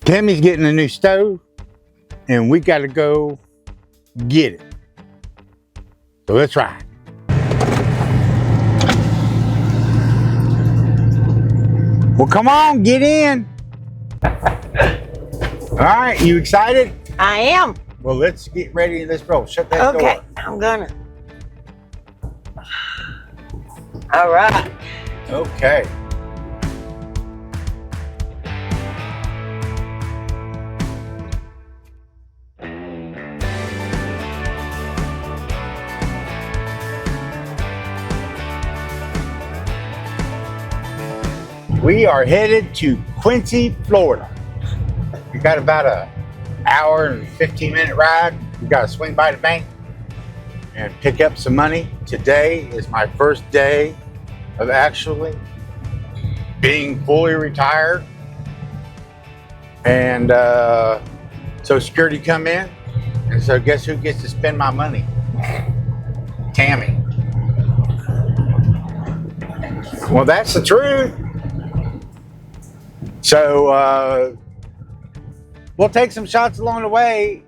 Tammy's getting a new stove, and we got to go get it. So let's ride. Well, come on, get in. All right, you excited? I am. Well, let's get ready. Let's roll. Shut that door. Okay, I'm gonna. All right. Okay. We are headed to Quincy, Florida. We got about an hour and 15-minute ride. We got to swing by the bank and pick up some money. Today is my first day of actually being fully retired. And so security come in. And so guess who gets to spend my money? Tammy. Well, that's the truth. So we'll take some shots along the way,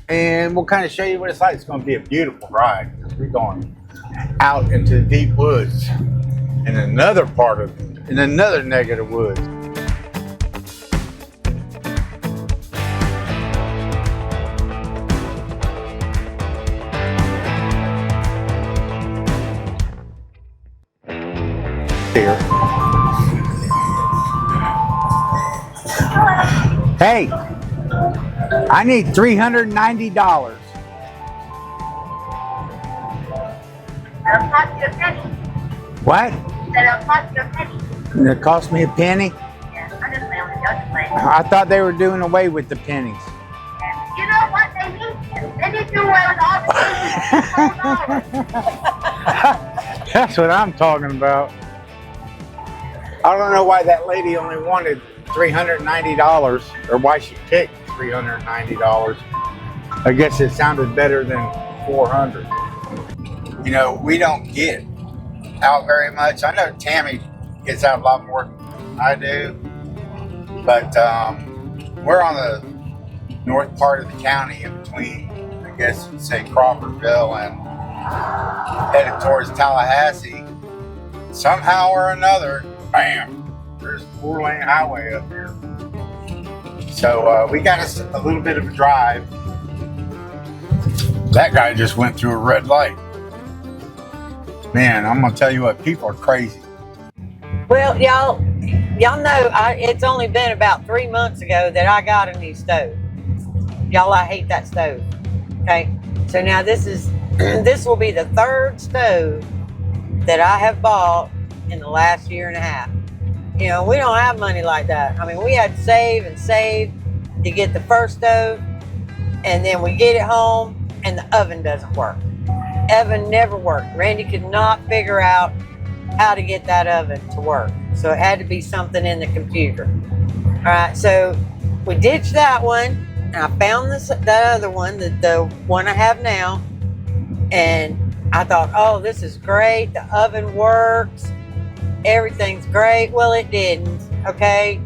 and we'll kind of show you what it's like. It's going to be a beautiful ride. We're going out into the deep woods in another neck of the woods. Here. Hey, I need $390. That'll cost you a penny. What? That'll cost you a penny. It cost me a penny? Yeah, I'm just playing with you. I'm just playing. I thought they were doing away with the pennies. Yeah. You know what they need? They need to do away with all the pennies. That's what I'm talking about. I don't know why that lady only wanted $390, or why she picked $390. I guess it sounded better than $400. You know, we don't get out very much. I know Tammy gets out a lot more than I do, but we're on the north part of the county, in between, I guess you'd say, Crawfordville and headed towards Tallahassee. Somehow or another, bam, there's a 4-lane highway up here. So we got us a little bit of a drive. That guy just went through a red light. Man, I'm gonna tell you what, people are crazy. Well, y'all know it's only been about 3 months ago that I got a new stove. Y'all, I hate that stove. Okay, so now this will be the third stove that I have bought in the last year and a half. You know, we don't have money like that. I mean, we had to save and save to get the first stove, and then we get it home and the oven doesn't work. Oven never worked. Randy could not figure out how to get that oven to work. So it had to be something in the computer. All right, so we ditched that one, and I found that other one, the one I have now, and I thought, oh, this is great. The oven works. Everything's great. Well, it didn't. Okay,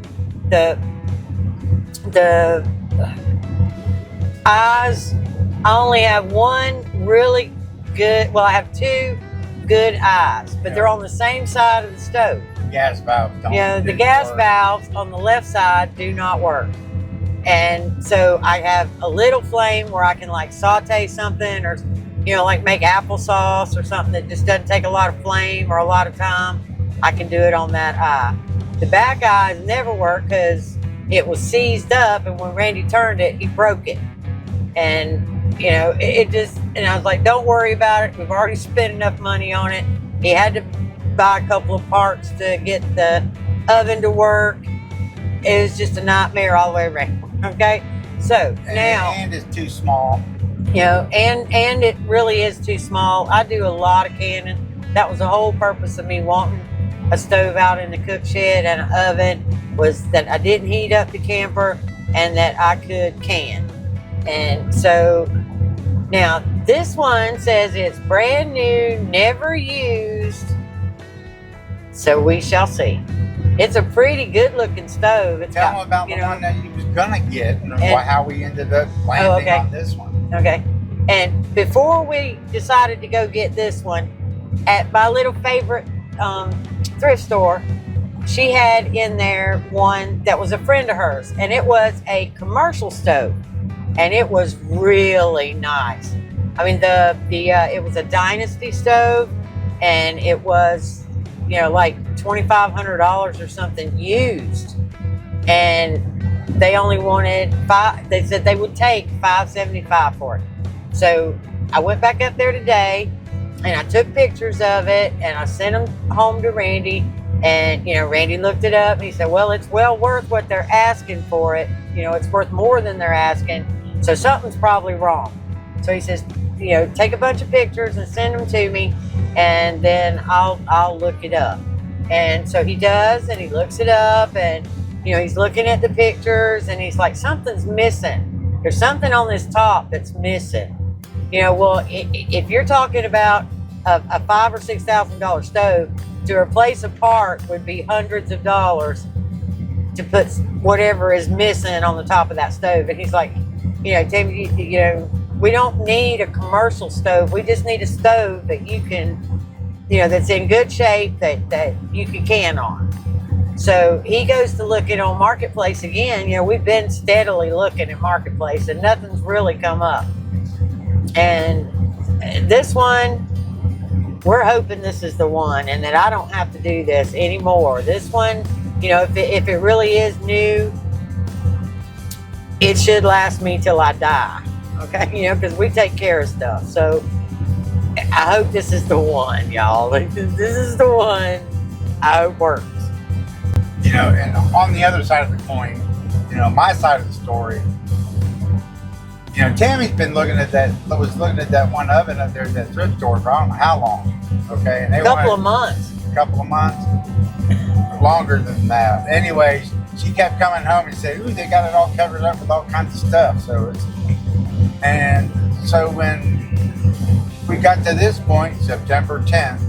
the eyes. I only have one really good. Well, I have two good eyes, but they're on the same side of the stove. Gas valves don't. You know, the gas valves on the left side do not work, and so I have a little flame where I can like saute something, or like make applesauce or something that just doesn't take a lot of flame or a lot of time. I can do it on that eye. The back eyes never work because it was seized up, and when Randy turned it, he broke it. And it just, and I was like, don't worry about it. We've already spent enough money on it. He had to buy a couple of parts to get the oven to work. It was just a nightmare all the way around. Okay, so now, and it's too small. And it really is too small. I do a lot of canning. That was the whole purpose of me wanting a stove out in the cook shed and an oven, was that I didn't heat up the camper and that I could can. And so now this one says it's brand new, never used. So we shall see. It's a pretty good looking stove. It's Tell got, them about you the know, one that you was gonna get and And- how we ended up landing okay. on this one. Okay. And before we decided to go get this one, at my little favorite thrift store, she had in there one that was a friend of hers, and it was a commercial stove, and it was really nice. I mean, it was a Dynasty stove, and it was, like $2,500 or something used, and they only wanted five. They said they would take $575 for it. So I went back up there today, and I took pictures of it, and I sent them home to Randy. And Randy looked it up, and he said, "Well, it's well worth what they're asking for it. It's worth more than they're asking. So something's probably wrong." So he says, "Take a bunch of pictures and send them to me, and then I'll look it up." And so he does, and he looks it up, and he's looking at the pictures, and he's like, "Something's missing. There's something on this top that's missing." Well, if you're talking about a $5,000 or $6,000 stove, to replace a part would be hundreds of dollars to put whatever is missing on the top of that stove. And he's like, Tammy, we don't need a commercial stove. We just need a stove that you can, that's in good shape that you can on. So he goes to look it on Marketplace again. We've been steadily looking at Marketplace, and nothing's really come up. And this one, we're hoping this is the one, and that I don't have to do this anymore. This one, if it really is new, it should last me till I die. Okay, because we take care of stuff. So I hope this is the one, y'all. This is the one I hope works. And on the other side of the coin, my side of the story, Tammy's been looking at that one oven up there at that thrift store for I don't know how long. Okay, and they A couple of months. Longer than that. Anyway, she kept coming home and said, "Ooh, they got it all covered up with all kinds of stuff." So when we got to this point, September 10th,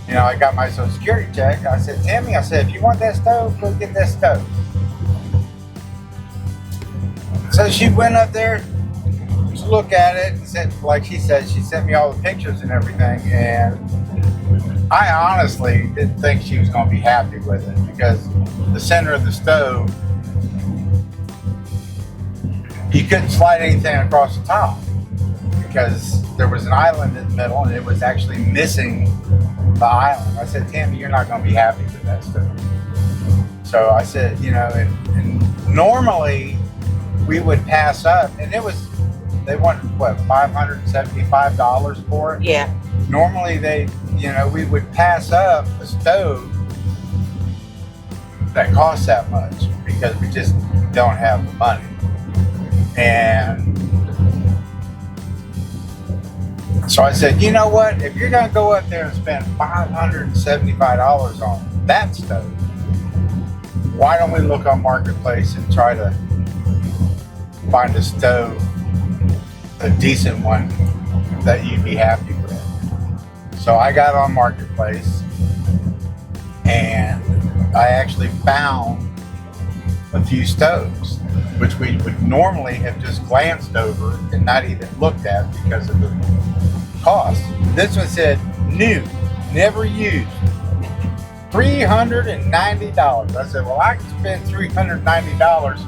I got my Social Security check. I said, "Tammy," I said, "if you want that stove, go get that stove." So she went up there to look at it and said, like she said, she sent me all the pictures and everything. And I honestly didn't think she was going to be happy with it, because the center of the stove, you couldn't slide anything across the top because there was an island in the middle, and it was actually missing the island. I said, "Tammy, you're not going to be happy with that stove." So I said, and normally we would pass up, and they wanted $575 for it. Yeah. Normally we would pass up a stove that costs that much because we just don't have the money. And so I said, "You know what? If you're going to go up there and spend $575 on that stove, why don't we look on Marketplace and try to find a stove, a decent one that you'd be happy with?" So I got on Marketplace, and I actually found a few stoves, which we would normally have just glanced over and not even looked at because of the cost. This one said new, never used, $390. I said, "Well, I can spend $390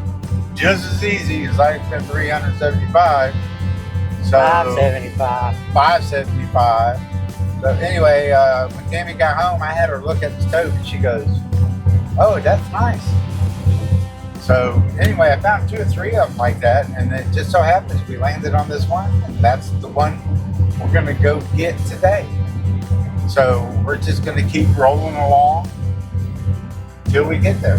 just as easy as I spent $375. So $575. So anyway, when Tammy got home, I had her look at the stove, and she goes, "Oh, that's nice." So anyway, I found 2 or 3 of them like that, and it just so happens we landed on this one, and that's the one we're gonna go get today. So we're just gonna keep rolling along till we get there.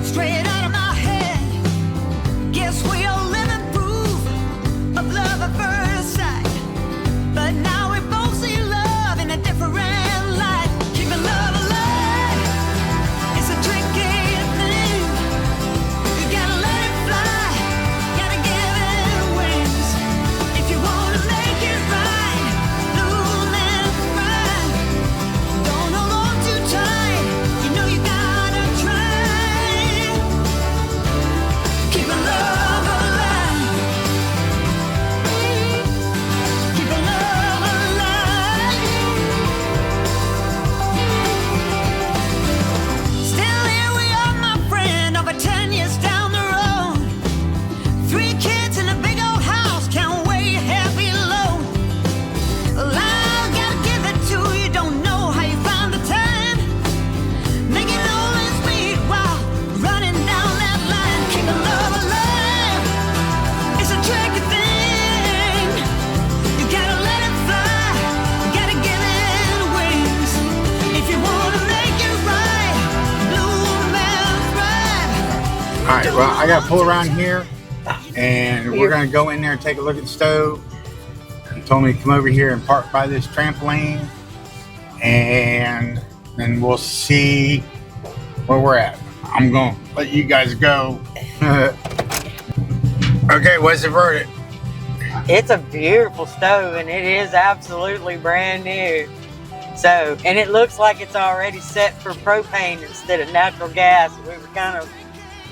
Straight out of my head. well, I got to pull around here, and we're going to go in there and take a look at the stove. He told me to come over here and park by this trampoline, and then we'll see where we're at. I'm going to let you guys go. Okay, what's the verdict? It's a beautiful stove, and it is absolutely brand new. So, and it looks like it's already set for propane instead of natural gas. We were kind of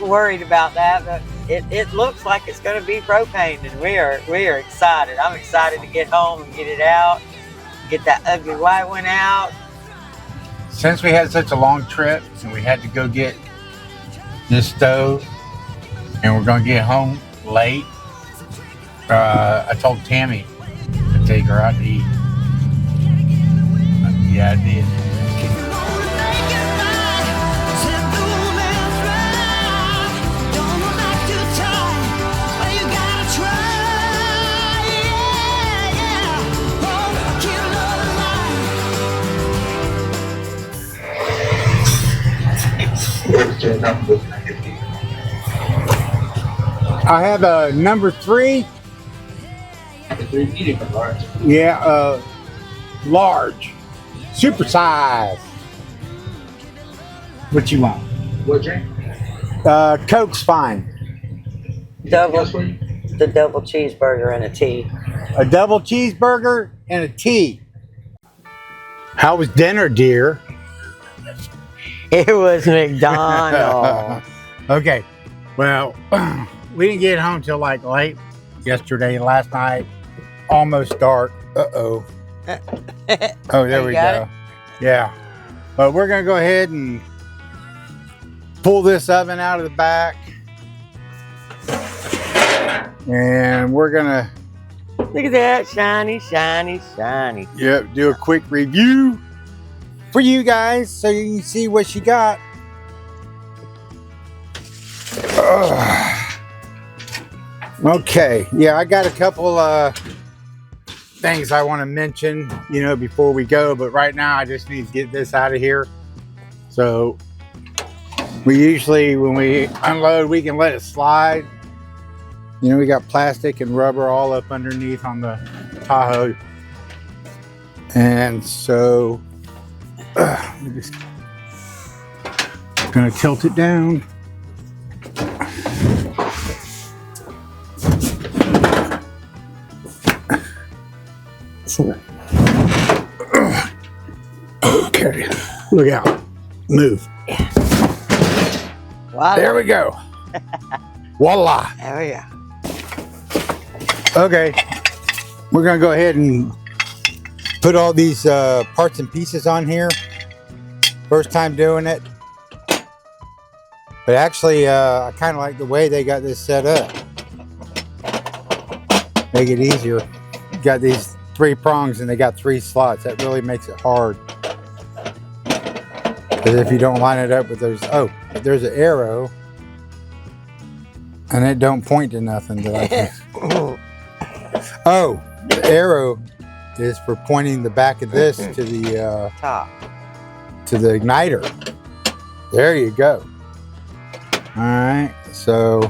worried about that, but it looks like it's going to be propane, and we are excited. I'm excited to get home and get it out, get that ugly white one out. Since we had such a long trip and we had to go get this stove, and we're going to get home late, I told Tammy to take her out to eat. Yeah, I did. I have a number 3. Yeah, large. Super size. What you want? What drink? Coke's fine. The double cheeseburger and a tea. A double cheeseburger and a tea. How was dinner, dear? It was McDonald's. Okay. Well, we didn't get home till like late yesterday, last night. Almost dark. Uh-oh. Oh, there we go. Yeah. But we're going to go ahead and pull this oven out of the back. And we're going to... Look at that. Shiny, shiny, shiny. Yep. Do a quick review for you guys so you can see what she got. Okay. Yeah, I got a couple things I want to mention, before we go, but right now I just need to get this out of here. So we usually, when we unload, we can let it slide. We got plastic and rubber all up underneath on the Tahoe. And so we're just gonna tilt it down. Okay, look out. Move. Voila. There we go. Voila. There we go. Okay, we're gonna go ahead and put all these parts and pieces on here. First time doing it. But actually, I kind of like the way they got this set up. Make it easier. You got these 3 prongs and they got 3 slots. That really makes it hard. Because if you don't line it up with those, but there's an arrow. And it don't point to nothing that I can. Oh, the arrow is for pointing the back of this to the top, to the igniter. There you go. All right, so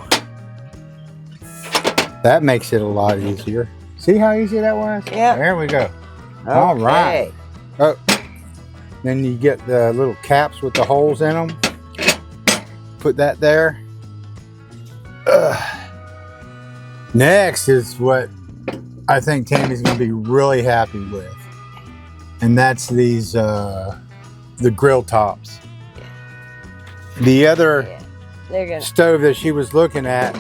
that makes it a lot easier. See how easy that was? Yeah. There we go. Okay. All right. Oh, then you get the little caps with the holes in them. Put that there. Next is what I think Tammy's going to be really happy with, and that's these the grill tops. The other stove that she was looking at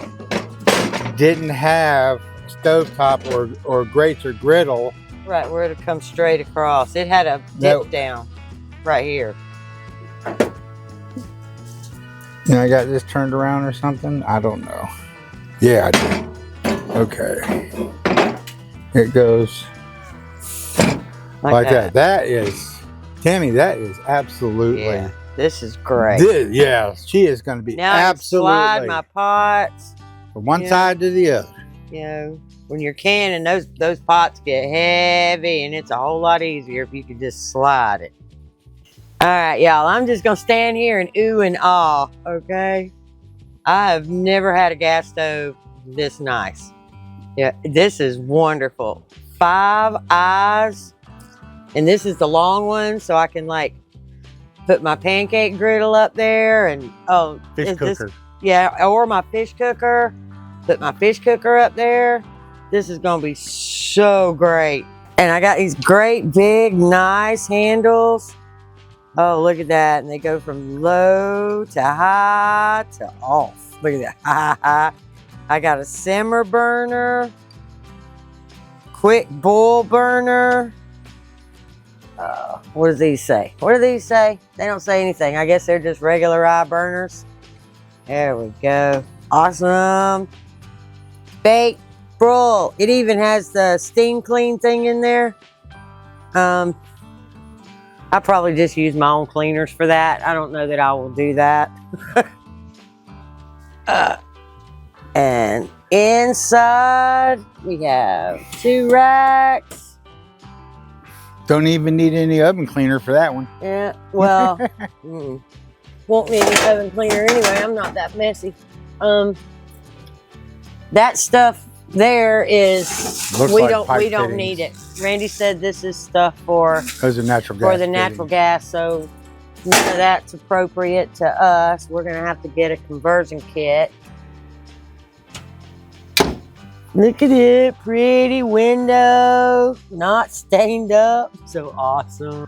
didn't have stovetop or grates or griddle. Right, where it comes straight across. It had a dip down right here. And I got this turned around or something. I don't know. Yeah, I did. Okay. It goes like that. That is, Tammy, that is absolutely. Yeah, this is great. Yeah, she is going to be now absolutely. I can slide my pots from one side to the other. When you're canning, those pots get heavy, and it's a whole lot easier if you could just slide it. All right, y'all, I'm just going to stand here and ooh and ah, okay? I have never had a gas stove this nice. Yeah, this is wonderful. 5 eyes, and this is the long one, so I can like put my pancake griddle up there, and Fish cooker. Yeah, or my fish cooker. Put my fish cooker up there. This is gonna be so great. And I got these great big nice handles. Oh, look at that. And they go from low to high to off. Look at that. I got a simmer burner, quick boil burner. What does these say? What do these say? They don't say anything. I guess they're just regular eye burners. There we go. Awesome. Bake, broil. It even has the steam clean thing in there. I probably just use my own cleaners for that. I don't know that I will do that. And inside we have 2 racks. Don't even need any oven cleaner for that one. Yeah, well, won't need an oven cleaner anyway. I'm not that messy. That stuff there is Looks we like don't pipe need it. fittings. Randy said this is stuff for Those are natural gas. the natural gas, so none of that's appropriate to us. We're gonna have to get a conversion kit. Look at it, pretty window, not stained up. So awesome.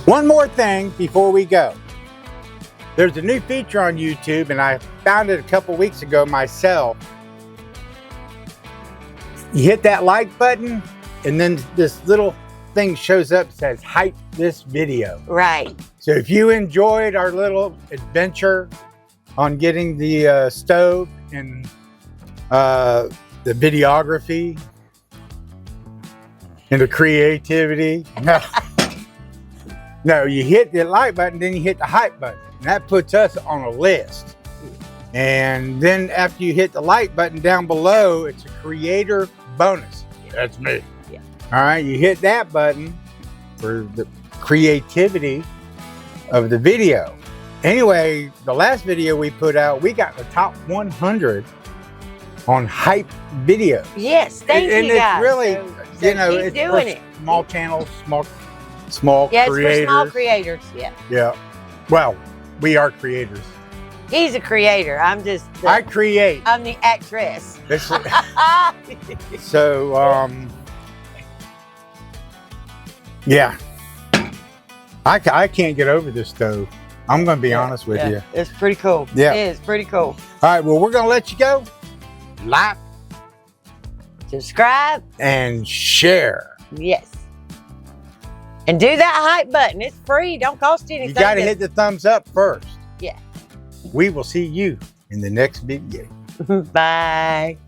One more thing before we go. There's a new feature on YouTube, and I found it a couple weeks ago myself. You hit that like button, and then this little thing shows up that says hype this video. Right. So if you enjoyed our little adventure on getting the stove and the videography and the creativity, no, you hit the like button, then you hit the hype button, and that puts us on a list. And then after you hit the like button down below, it's a creator bonus. That's me. Yeah. All right, you hit that button for the creativity of the video. Anyway, the last video we put out, we got the top 100 on hype videos. Yes, thank And you it's guys. really, So you know, keep it's doing for it. small channels, small Yeah, creators. it's for small creators. Yeah, Yeah. Well, we are creators. he's a creator. I'm just. I create. I'm the actress. This- so, yeah. I can't get over this stove. I'm going to be honest with you. It's pretty cool. Yeah. It is pretty cool. All right, well, we're going to let you go. Like Subscribe. and share. Yes. And do that hype button. It's free. Don't cost you anything. You got to hit the thumbs up first. Yeah. We will see you in the next video. Bye.